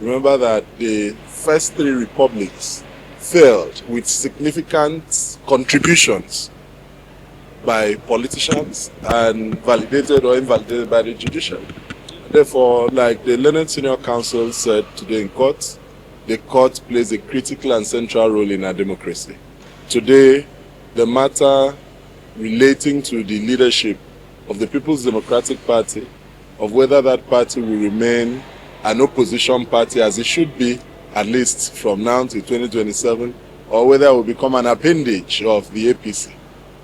Remember that the first three republics failed with significant contributions by politicians and validated or invalidated by the judiciary. Therefore, like the Learned Senior Counsel said today in court, the court plays a critical and central role in our democracy. Today, the matter relating to the leadership of the People's Democratic Party, of whether that party will remain an opposition party as it should be, at least from now to 2027, or whether it will become an appendage of the APC,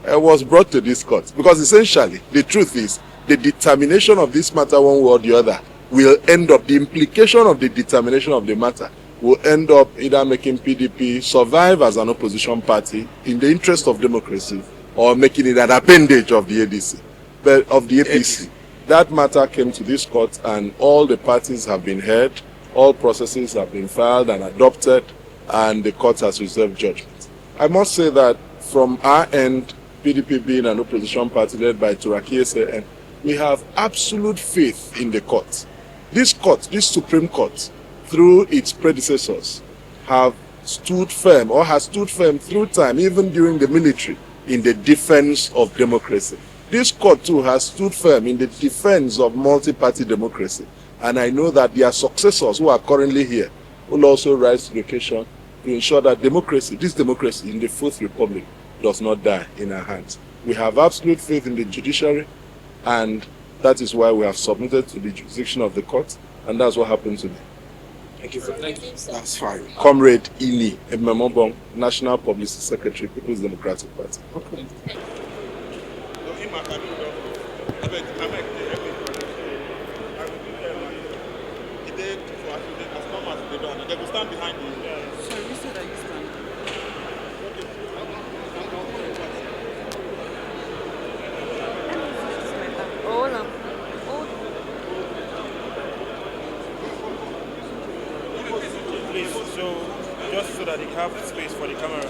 was brought to this court. Because essentially, the truth is, the determination of this matter one way or the other will end up, the implication of the determination of the matter will end up either making PDP survive as an opposition party in the interest of democracy or making it an appendage of the ADC, but of the APC. That matter came to this court and all the parties have been heard, all processes have been filed and adopted, and the court has reserved judgment. I must say that from our end, PDP being an opposition party led by Turaki SAN, we have absolute faith in the court. This court, this Supreme Court, through its predecessors, have stood firm or has stood firm through time, even during the military, in the defense of democracy. This court too has stood firm in the defense of multi-party democracy. And I know that their successors who are currently here will also rise to the occasion to ensure that democracy, this democracy in the Fourth Republic, does not die in our hands. We have absolute faith in the judiciary, and that is why we have submitted to the jurisdiction of the court, and that's what happened today. Thank you. Thank you. That's fine. Comrade Ini Ememobong, National Publicity Secretary, People's Democratic Party. Okay. They will stand behind you. Sorry, you said that you stand. Please, so just so that they have space for the camera.